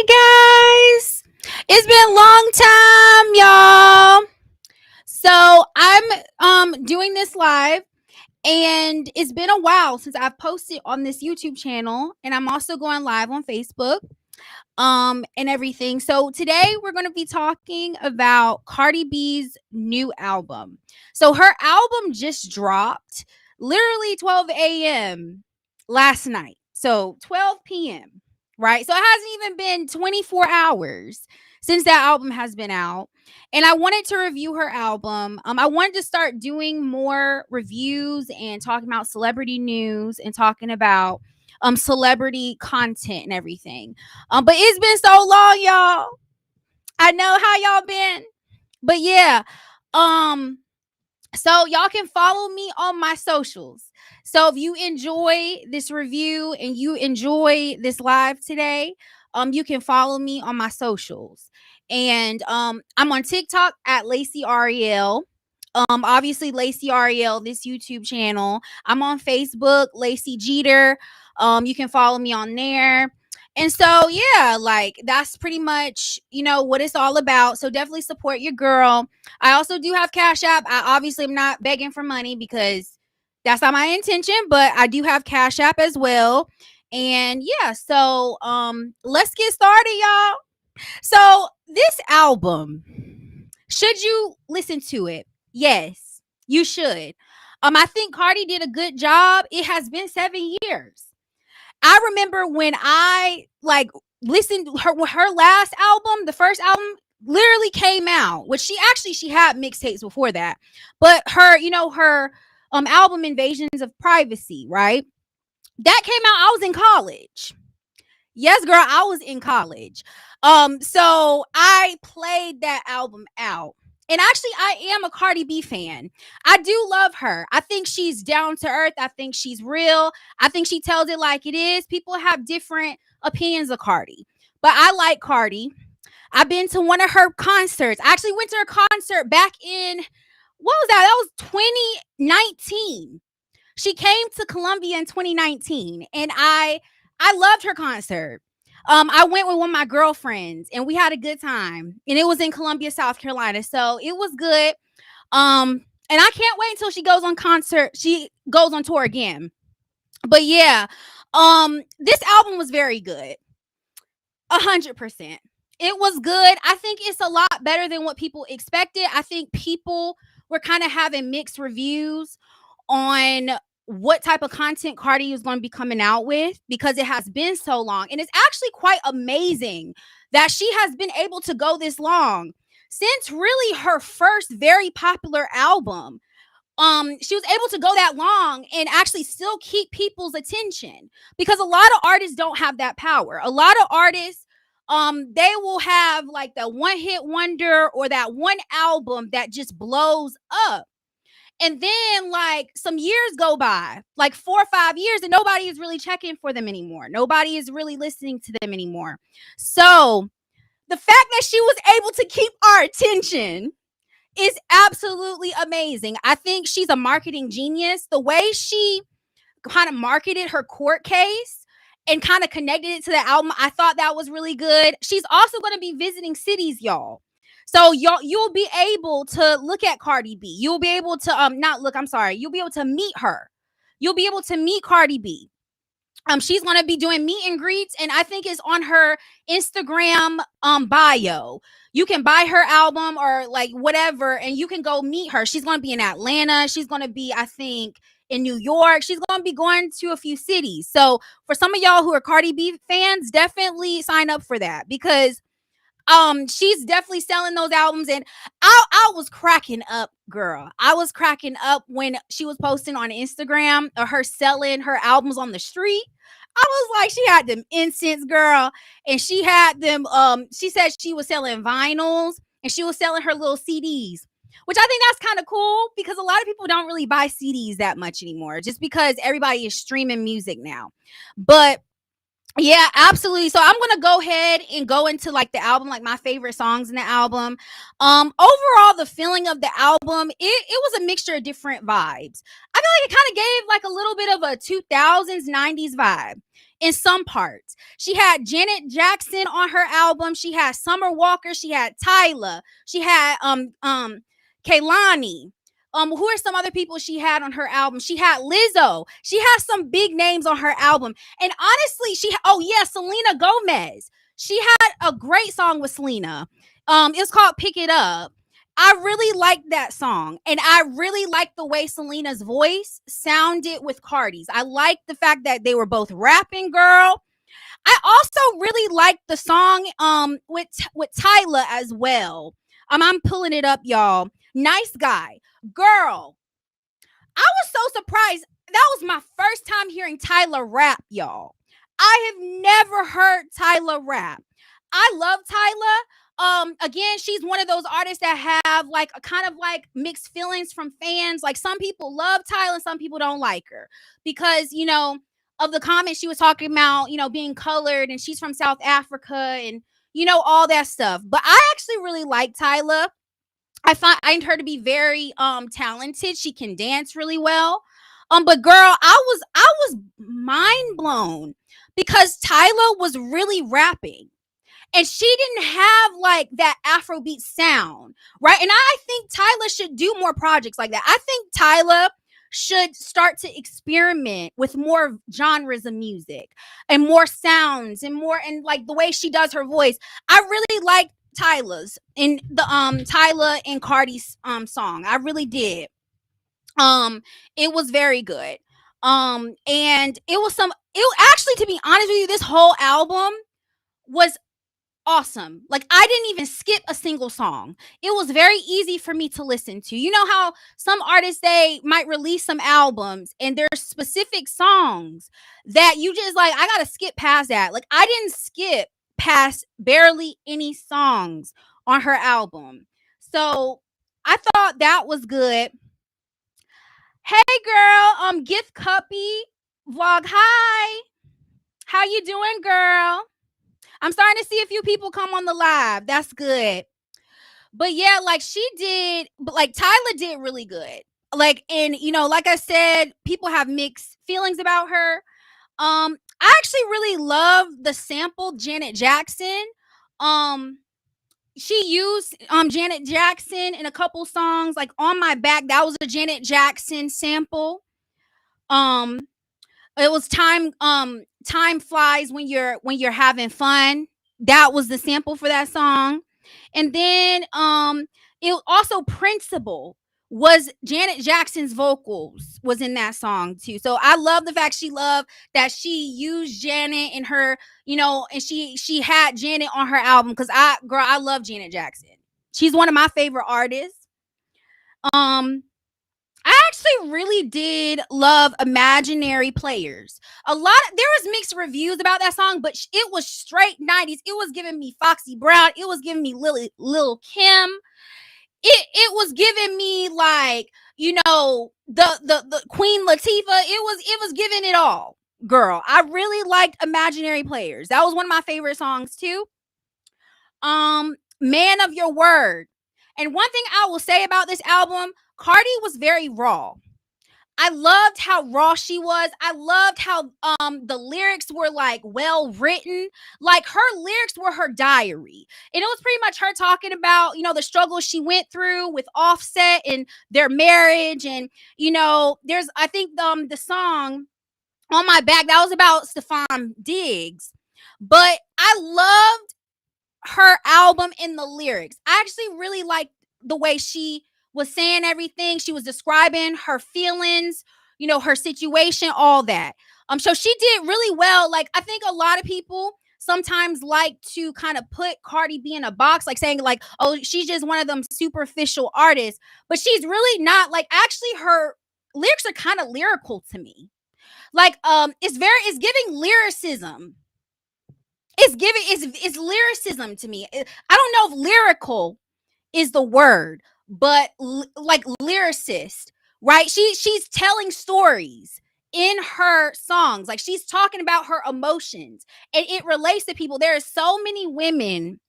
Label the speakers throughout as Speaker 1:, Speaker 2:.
Speaker 1: Hi guys. It's been a long time, y'all. So I'm doing this live and it's been a while since I've posted on this YouTube channel and I'm also going live on Facebook and everything. So today we're going to be talking about Cardi B's new album. So her album just dropped literally 12 a.m. last night. So 12 p.m. Right? So it hasn't even been 24 hours since that album has been out. And I wanted to review her album. I wanted to start doing more reviews and talking about celebrity news and talking about celebrity content and everything. But it's been so long, y'all. I know how y'all been. But yeah. So y'all can follow me on my socials. So if you enjoy this review and you enjoy this live today, you can follow me on my socials. And I'm on TikTok at Lacee Aurielle. Obviously Lacee Aurielle, this YouTube channel. I'm on Facebook, Lacee Jeter. You can follow me on there. And so yeah, like that's pretty much, what it's all about. So definitely support your girl. I also do have Cash App. I obviously am not begging for money because that's not my intention, but I do have Cash App as well. And yeah, so let's get started, y'all. So this album, should you listen to it? Yes, you should. I think Cardi did a good job. It has been 7 years. I remember when I listened to her last album, the first album literally came out, which she had mixtapes before that. But her album Invasions of Privacy, right? That came out, I was in college. Yes, girl, I was in college. So I played that album out. And actually, I am a Cardi B fan. I do love her. I think she's down to earth. I think she's real. I think she tells it like it is. People have different opinions of Cardi, but I like Cardi. I've been to one of her concerts. I actually went to her concert back in, what was that? That was 2019. She came to Columbia in 2019, and I loved her concert. I went with one of my girlfriends and we had a good time. And it was in Columbia, South Carolina. So it was good. And I can't wait until she goes on concert. She goes on tour again. But yeah, this album was very good. 100%. It was good. I think it's a lot better than what people expected. I think people were kind of having mixed reviews on what type of content Cardi is going to be coming out with because it has been so long. And it's actually quite amazing that she has been able to go this long since really her first very popular album. She was able to go that long and actually still keep people's attention because a lot of artists don't have that power. A lot of artists, they will have like the one hit wonder or that one album that just blows up. And then like some years go by, like 4 or 5 years, and nobody is really checking for them anymore. Nobody is really listening to them anymore. So the fact that she was able to keep our attention is absolutely amazing. I think she's a marketing genius. The way she kind of marketed her court case and kind of connected it to the album, I thought that was really good. She's also going to be visiting cities, y'all. So you'll be able to look at Cardi B. You'll be able to you'll be able to meet her. You'll be able to meet Cardi B. She's going to be doing meet and greets, and I think it's on her Instagram bio. You can buy her album or like whatever, and you can go meet her. She's going to be in Atlanta. She's going to be, I think, in New York. She's going to be going to a few cities. So for some of y'all who are Cardi B fans, definitely sign up for that because she's definitely selling those albums. And I was cracking up, girl. I was cracking up when she was posting on Instagram of her selling her albums on the street. I was like, she had them incense, girl, and she had them. She said she was selling vinyls and she was selling her little CDs, which I think that's kind of cool because a lot of people don't really buy CDs that much anymore, just because everybody is streaming music now. But yeah, absolutely. So I'm gonna go ahead and go into like the album, like my favorite songs in the album. Overall, the feeling of the album, it was a mixture of different vibes. I feel like it kind of gave like a little bit of a 2000s, 90s vibe. in some parts. She had Janet Jackson on her album. She had Summer Walker. She had Tyla. She had Kaylani. Who are some other people she had on her album? She had Lizzo. She has some big names on her album. And honestly, Selena Gomez. She had a great song with Selena. It's called Pick It Up. I really liked that song. And I really liked the way Selena's voice sounded with Cardi's. I liked the fact that they were both rapping, girl. I also really liked the song with Tyla as well. I'm pulling it up, y'all. Nice Guy. Girl, I was so surprised. That was my first time hearing Tyla rap, y'all. I have never heard Tyla rap. I love Tyla. Again, she's one of those artists that have like a kind of like mixed feelings from fans. Like some people love Tyla, some people don't like her because, of the comments she was talking about, being colored, and she's from South Africa and, all that stuff. But I actually really like Tyla. I find her to be very talented. She can dance really well. But girl, I was mind blown because Tyla was really rapping. And she didn't have like that Afrobeat sound, right? And I think Tyla should do more projects like that. I think Tyla should start to experiment with more genres of music and more sounds and like the way she does her voice. I really like Tyla's in the Tyla and Cardi's song. I really did. It was very good. And it actually, to be honest with you, this whole album was awesome. Like I didn't even skip a single song. It was very easy for me to listen to. You know how some artists, they might release some albums and there's specific songs that you just like, I gotta skip past that. Like I didn't skip past barely any songs on her album. So I thought that was good. Hey girl, Gift Cuppy vlog. Hi. How you doing, girl? I'm starting to see a few people come on the live. That's good. But yeah, like Tyla did really good. Like, and like I said, people have mixed feelings about her. I actually really love the sample Janet Jackson. She used Janet Jackson in a couple songs, like On My Back. That was a Janet Jackson sample. It was time flies when you're having fun. That was the sample for that song. And then it also Principle was Janet Jackson's vocals was in that song too. So I love the fact she loved that she used Janet in her, and she had Janet on her album because I love Janet Jackson. She's one of my favorite artists. I actually really did love Imaginary Players. There was mixed reviews about that song, but it was straight 90s. It was giving me Foxy Brown. It was giving me Lil Kim. It was giving me like, the Queen Latifah. It was giving it all. Girl, I really liked Imaginary Players. That was one of my favorite songs too. Man of Your Word. And one thing I will say about this album, Cardi was very raw. I loved how raw she was. I loved how the lyrics were like well written. Like her lyrics were her diary. And it was pretty much her talking about, the struggles she went through with Offset and their marriage. And, I think the song On My Back, that was about Stephon Diggs. But I loved her album in the lyrics. I actually really liked the way she was saying everything. She was describing her feelings, her situation, all that. So she did really well. Like I think a lot of people sometimes like to kind of put Cardi B in a box, like saying like, oh, she's just one of them superficial artists, but she's really not. Like actually her lyrics are kind of lyrical to me. Like it's giving lyricism. It's lyricism to me. I don't know if lyrical is the word, but like lyricist, right? She's telling stories in her songs. Like she's talking about her emotions and it relates to people. There are so many women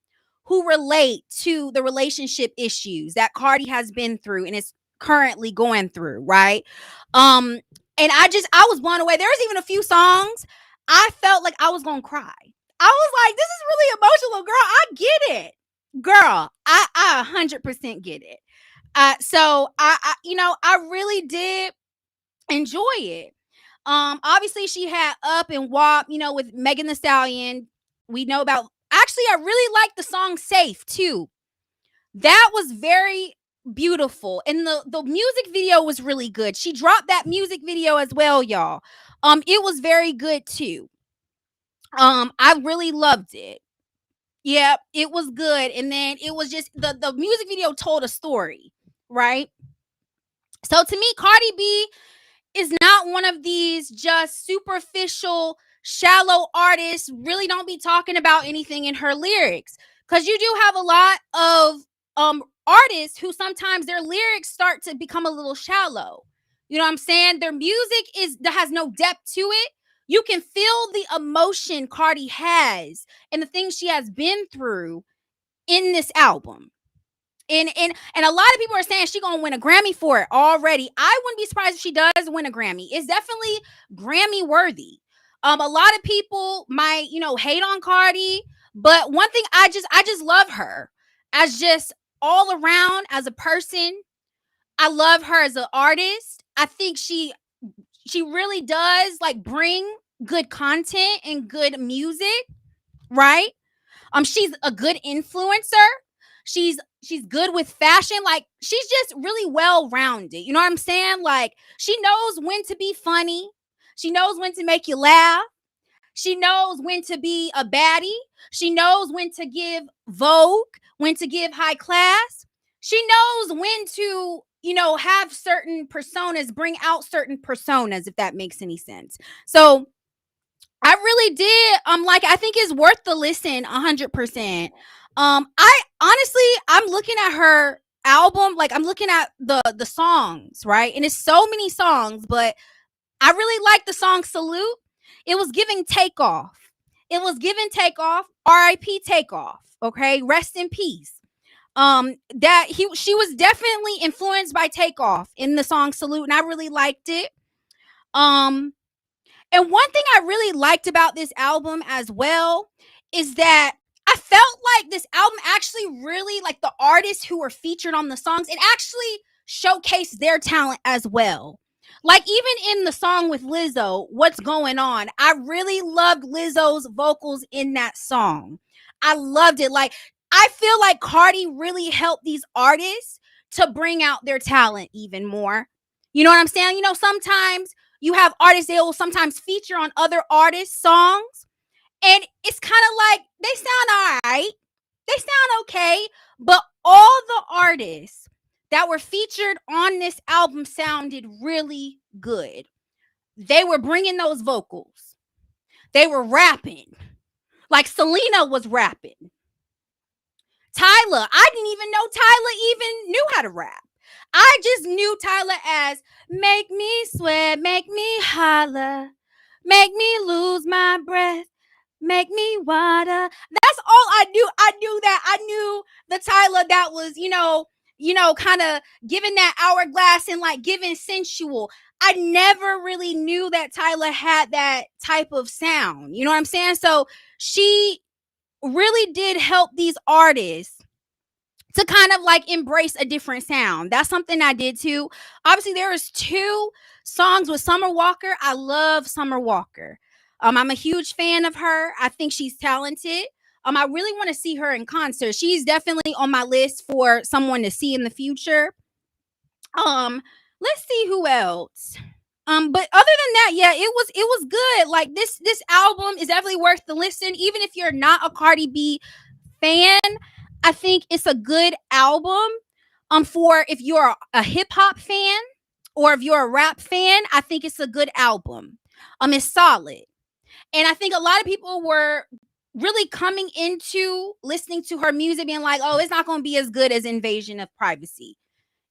Speaker 1: who relate to the relationship issues that Cardi has been through and is currently going through, right? And I was blown away. There's even a few songs I felt like I was gonna cry. I was like, this is really emotional, girl. I get it. Girl, I 100% get it. So I really did enjoy it. Obviously she had Up and WAP, with Megan Thee Stallion. We know about, actually, I really like the song Safe too. That was very beautiful. And the music video was really good. She dropped that music video as well, y'all. It was very good too. I really loved it. Yep, it was good. And then it was just the music video told a story, right? So to me, Cardi B is not one of these just superficial, shallow artists, really don't be talking about anything in her lyrics. Because you do have a lot of artists who sometimes their lyrics start to become a little shallow. You know what I'm saying? Their music that has no depth to it. You can feel the emotion Cardi has and the things she has been through in this album. And a lot of people are saying she's gonna win a Grammy for it already. I wouldn't be surprised if she does win a Grammy. It's definitely Grammy worthy. A lot of people might, hate on Cardi, but one thing I just love her as just all around as a person. I love her as an artist. I think she really does like bring good content and good music, right? She's a good influencer. She's good with fashion. Like, she's just really well-rounded. You know what I'm saying? Like, she knows when to be funny. She knows when to make you laugh. She knows when to be a baddie. She knows when to give Vogue, when to give high class. She knows when to, have certain personas, bring out certain personas, if that makes any sense. So I really did. I think it's worth the listen 100%. I honestly, I'm looking at her album, like I'm looking at the songs, right? And it's so many songs, but I really like the song Salute. It was giving Takeoff. It was giving Takeoff, R.I.P. Takeoff. Okay, rest in peace. She was definitely influenced by Takeoff in the song Salute, and I really liked it. And one thing I really liked about this album as well is that I felt like this album actually really, like, the artists who were featured on the songs, it actually showcased their talent as well. Like, even in the song with Lizzo, What's Going On, I really loved Lizzo's vocals in that song. I loved it. Like, I feel like Cardi really helped these artists to bring out their talent even more. You know what I'm saying? Sometimes you have artists, they will sometimes feature on other artists' songs, and it's kind of like they sound all right. They sound okay, but all the artists that were featured on this album sounded really good. They were bringing those vocals. They were rapping. Like Selena was rapping. Tyler, I didn't even know Tyler even knew how to rap. I just knew Tyler as make me sweat, make me holler, make me lose my breath, make me water. That's all I knew. I knew that. I knew the Tyler that was, kind of giving that hourglass and like giving sensual. I never really knew that Tyler had that type of sound. You know what I'm saying? So she really did help these artists to kind of like embrace a different sound. That's something I did too. Obviously, there is 2 songs with Summer Walker. I love Summer Walker. I'm a huge fan of her. I think she's talented. I really want to see her in concert. She's definitely on my list for someone to see in the future. Let's see who else. But other than that, yeah, it was good. Like this album is definitely worth the listen, even if you're not a Cardi B fan. I think it's a good album. For if you're a hip hop fan or if you're a rap fan, I think it's a good album. It's solid. And I think a lot of people were really coming into listening to her music being like, oh, it's not going to be as good as Invasion of Privacy.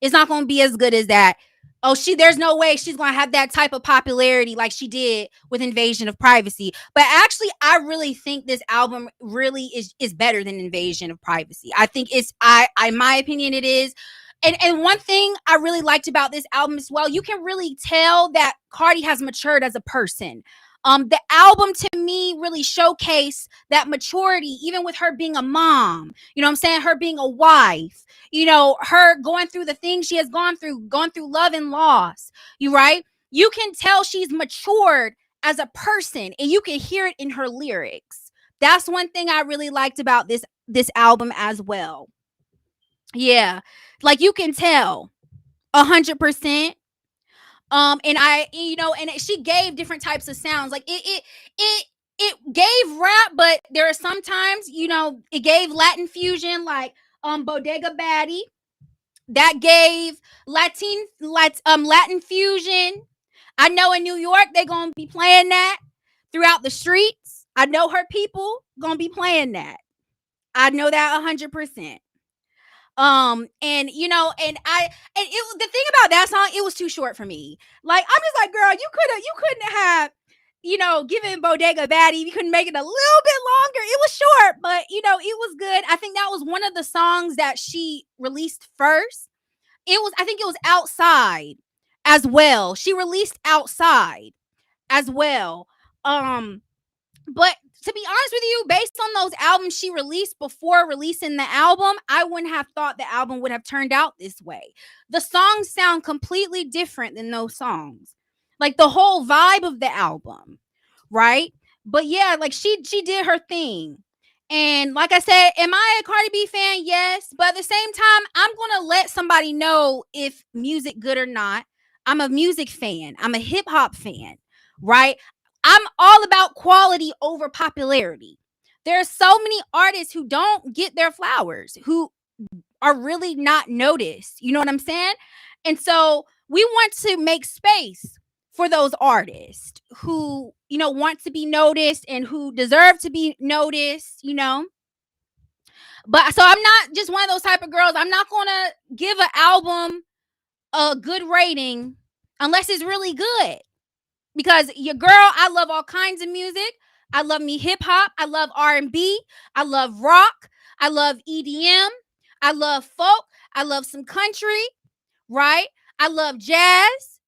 Speaker 1: It's not going to be as good as that. Oh, there's no way she's going to have that type of popularity like she did with Invasion of Privacy. But actually, I really think this album really is better than Invasion of Privacy. I think in my opinion, it is. And one thing I really liked about this album as well, you can really tell that Cardi has matured as a person. The album to me really showcased that maturity, even with her being a mom, you know what I'm saying? Her being a wife, you know, her going through the things she has gone through love and loss. You right? You can tell she's matured as a person, and you can hear it in her lyrics. That's one thing I really liked about this album as well. Yeah. Like you can tell 100%. And I, you know, and she gave different types of sounds. Like it gave rap, but there are sometimes, you know, it gave Latin fusion, like Bodega Baddie. That gave Latin fusion. I know in New York they gonna be playing that throughout the streets. I know her people gonna be playing that. I know that 100%. And you know, and it the thing about that song, it was too short for me. Like I'm just like, girl, you couldn't have, you know, given Bodega Baddie, you couldn't make it a little bit longer. It was short, but you know, it was good. I think that was one of the songs that she released first. I think it was Outside as well. She released Outside as well. Um, but to be honest with you, based on those albums she released before releasing the album, I wouldn't have thought the album would have turned out this way. The songs sound completely different than those songs. Like the whole vibe of the album, right? But yeah, like she did her thing. And like I said, am I a Cardi B fan? Yes. But at the same time, I'm going to let somebody know if music good or not. I'm a music fan. I'm a hip hop fan, right? I'm all about quality over popularity. There are so many artists who don't get their flowers, who are really not noticed. You know what I'm saying? And so we want to make space for those artists who, you know, want to be noticed and who deserve to be noticed, you know. But so I'm not just one of those type of girls. I'm not going to give an album a good rating unless it's really good. Because your girl, I love all kinds of music. I love me hip hop. I love R&B. I love rock. I love EDM. I love folk. I love some country, right? I love jazz,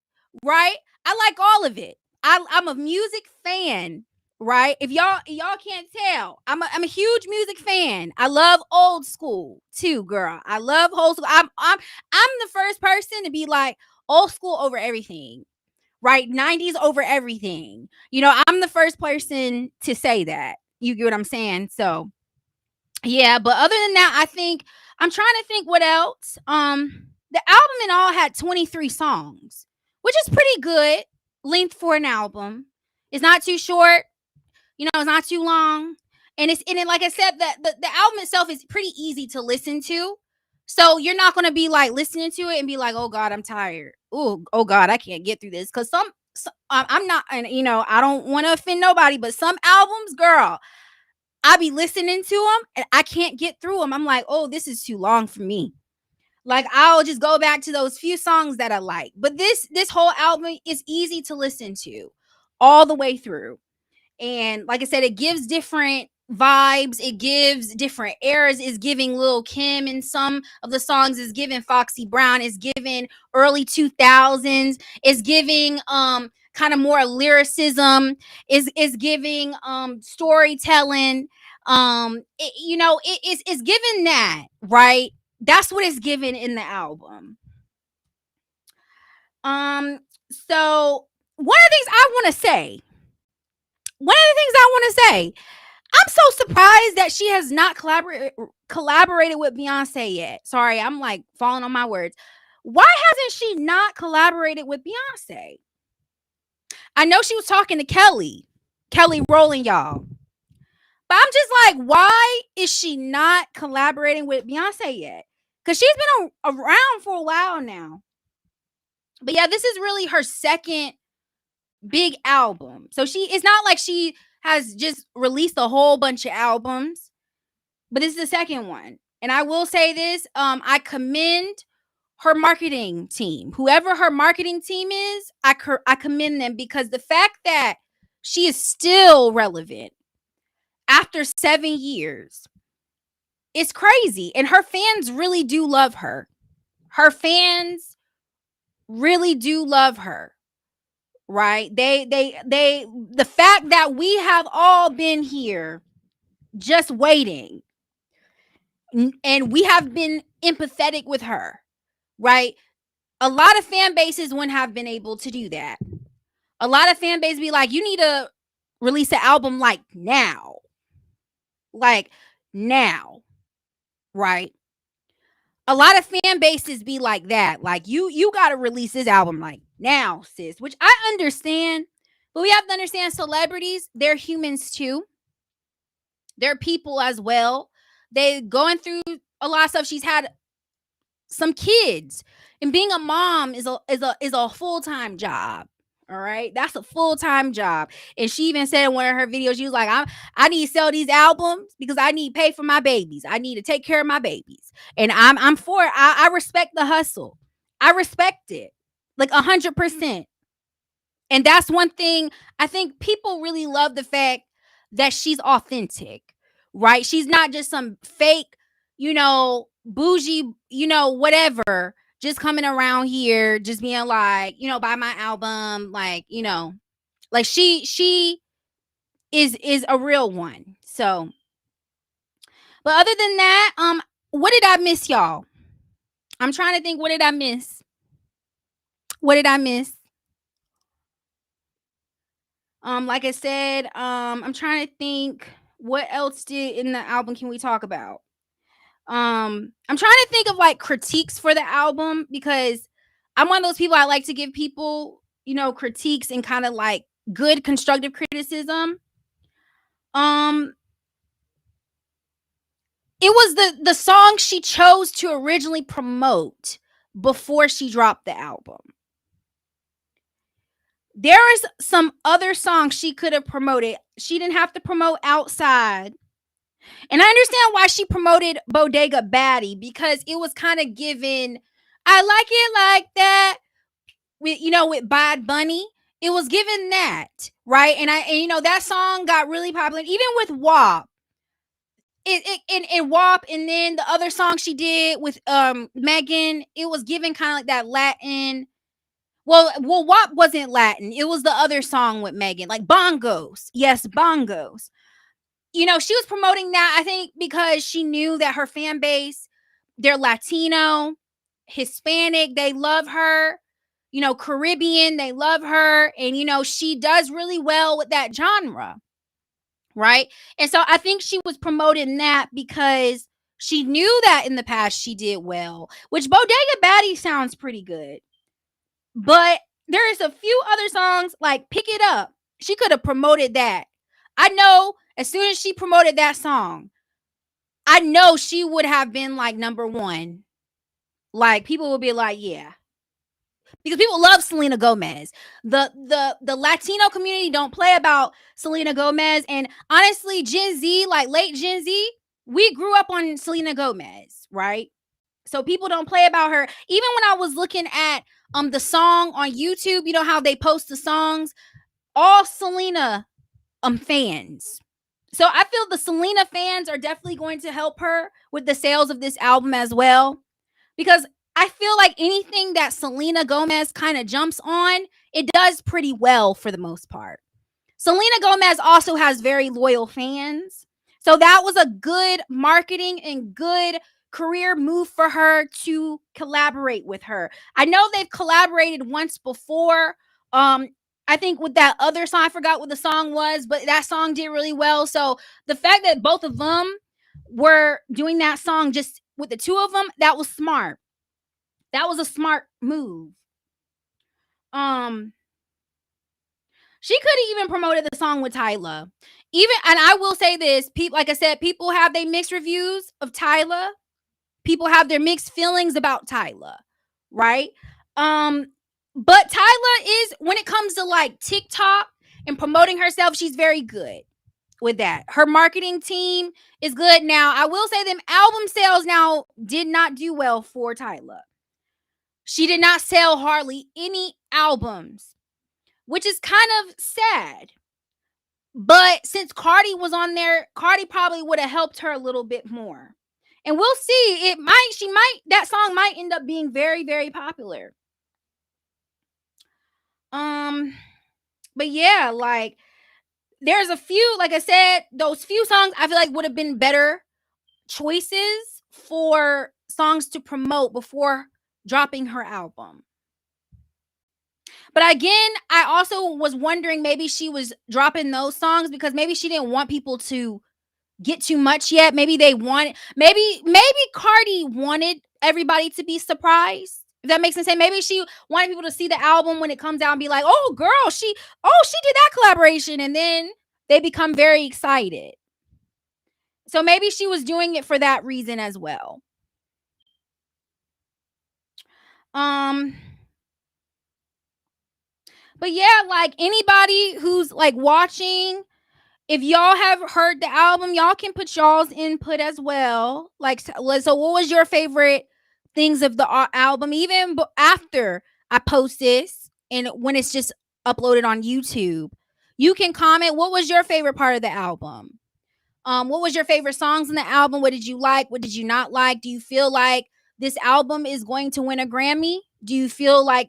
Speaker 1: right? I like all of it. I'm a music fan, right? If y'all can't tell, I'm a huge music fan. I love old school too, girl. I love old school. I'm the first person to be like old school over everything, right? 90s over everything. You know, I'm the first person to say that. You get what I'm saying? So, yeah, but other than that, I think I'm trying to think what else. The album in all had 23 songs, which is pretty good length for an album. It's not too short, you know, it's not too long. And like I said, the album itself is pretty easy to listen to. So you're not gonna be like listening to it and be like, oh God, I'm tired. Oh God, I can't get through this. Cause I'm not, and you know, I don't want to offend nobody, but some albums, girl, I be listening to them and I can't get through them. I'm like, oh, this is too long for me. Like I'll just go back to those few songs that I like. But this whole album is easy to listen to all the way through. And like I said, it gives different vibes, it gives different eras. It's giving Lil Kim in some of the songs, is giving Foxy Brown, is giving early 2000s, is giving kind of more lyricism, is giving storytelling. You know, it's giving that, right? That's what it's given in the album. So one of the things I want to say, I'm so surprised that she has not collaborated with Beyonce yet. Sorry, I'm like falling on my words. Why hasn't she not collaborated with Beyonce? I know she was talking to Kelly Rowland, y'all. But I'm just like, why is she not collaborating with Beyonce yet? Because she's been around for a while now. But yeah, this is really her second big album. So it's not like she has just released a whole bunch of albums, but this is the second one. And I will say this, I commend her marketing team. Whoever her marketing team is, I commend them, because the fact that she is still relevant after 7 years, it's crazy. And her fans really do love her. Her fans really do love her, right? They the fact that we have all been here just waiting, and we have been empathetic with her, right? A lot of fan bases wouldn't have been able to do that. A lot of fan bases be like, you need to release an album like now. Like now, right? A lot of fan bases be like that. Like you gotta release this album like now, sis. Which I understand, but we have to understand celebrities, they're humans too. They're people as well. They going through a lot of stuff. She's had some kids, and being a mom is a full-time job. All right, that's a full-time job. And she even said in one of her videos, she was like, I need to sell these albums because I need to pay for my babies. I need to take care of my babies. And I'm for it. I respect the hustle. I respect it like 100%. And that's one thing I think people really love, the fact that she's authentic, right? She's not just some fake, bougie, whatever, just coming around here, just being like, buy my album, like, like she is a real one. So, but other than that, what did I miss, y'all? I'm trying to think, what did I miss? What did I miss? Like I said, I'm trying to think what else did in the album can we talk about. I'm trying to think of like critiques for the album, because I'm one of those people, I like to give people, critiques and kind of like good constructive criticism. Um it was the song she chose to originally promote before she dropped the album. There is some other songs she could have promoted. She didn't have to promote Outside. And I understand why she promoted Bodega Baddie, because it was kind of given, I like it like that, with Bad Bunny. It was given that, right? And that song got really popular, even with WAP. In WAP, and then the other song she did with Megan, it was given kind of like that Latin. Well, WAP wasn't Latin. It was the other song with Megan, like bongos. Yes, bongos. She was promoting that, I think, because she knew that her fan base, they're Latino, Hispanic, they love her, Caribbean, they love her. And, she does really well with that genre. Right. And so I think she was promoting that because she knew that in the past she did well, which Bodega Baddie sounds pretty good. But there is a few other songs like Pick It Up. She could have promoted that. I know as soon as she promoted that song, I know she would have been like number one. Like people would be like, yeah. Because people love Selena Gomez. The Latino community don't play about Selena Gomez. And honestly, Gen Z, like late Gen Z, we grew up on Selena Gomez, right? So people don't play about her. Even when I was looking at the song on YouTube, you know how they post the songs, all Selena fans. So I feel the Selena fans are definitely going to help her with the sales of this album as well, because I feel like anything that Selena Gomez kind of jumps on, it does pretty well for the most part. Selena Gomez also has very loyal fans. So that was a good marketing and good career move for her to collaborate with her. I know they've collaborated once before. I think with that other song, I forgot what the song was, but that song did really well. So the fact that both of them were doing that song just with the two of them, that was smart. That was a smart move. Um, she could have even promoted the song with Tyla. Even, and I will say this, people, like I said, people have their mixed reviews of Tyla. People have their mixed feelings about Tyla, right? But Tyla is, when it comes to like TikTok and promoting herself, she's very good with that. Her marketing team is good. Now, I will say them album sales now did not do well for Tyla. She did not sell hardly any albums, which is kind of sad. But since Cardi was on there, Cardi probably would have helped her a little bit more. And we'll see. That song might end up being very, very popular. But yeah, like there's a few, like I said, those few songs I feel like would have been better choices for songs to promote before dropping her album. But again, I also was wondering maybe she was dropping those songs because maybe she didn't want people to get too much yet. Maybe they wanted, maybe Cardi wanted everybody to be surprised. If that makes sense. Maybe she wanted people to see the album when it comes out and be like, "Oh, girl, she did that collaboration," and then they become very excited. So maybe she was doing it for that reason as well. Um, but yeah, like anybody who's like watching, if y'all have heard the album, y'all can put y'all's input as well. Like, so what was your favorite things of the album, even after I post this and when it's just uploaded on YouTube? You can comment. What was your favorite part of the album? What was your favorite songs in the album? What did you like? What did you not like? Do you feel like this album is going to win a Grammy? Do you feel like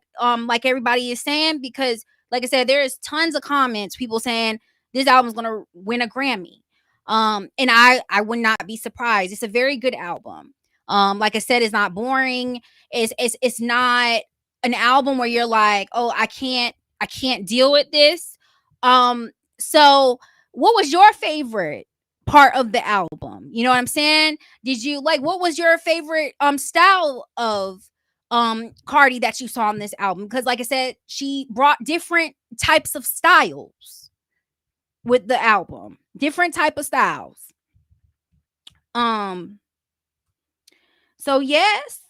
Speaker 1: everybody is saying? Because like I said, there is tons of comments, people saying this album is going to win a Grammy. And I would not be surprised. It's a very good album. Like I said, it's not boring. It's not an album where you're like, oh, I can't deal with this. So what was your favorite part of the album? You know what I'm saying? Did you like, what was your favorite style of Cardi that you saw on this album? Because like I said, she brought different types of styles with the album. Different type of styles. Um so yes.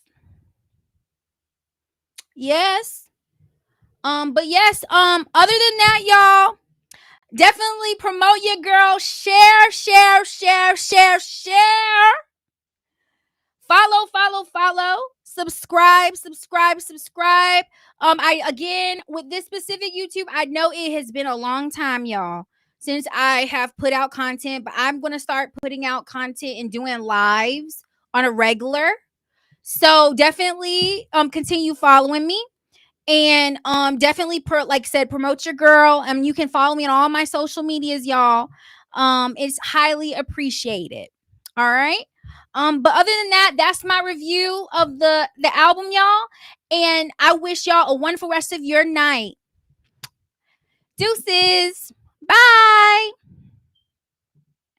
Speaker 1: Yes. But yes, other than that, y'all, definitely promote your girl. Share, share, share, share, share. Follow, follow, follow. Subscribe, subscribe, subscribe. I again with this specific YouTube, I know it has been a long time, y'all, since I have put out content, but I'm gonna start putting out content and doing lives on a regular. So definitely continue following me. And definitely like said, promote your girl. You can follow me on all my social medias, y'all. It's highly appreciated. All right. But other than that, that's my review of the album, y'all. And I wish y'all a wonderful rest of your night. Deuces. Bye.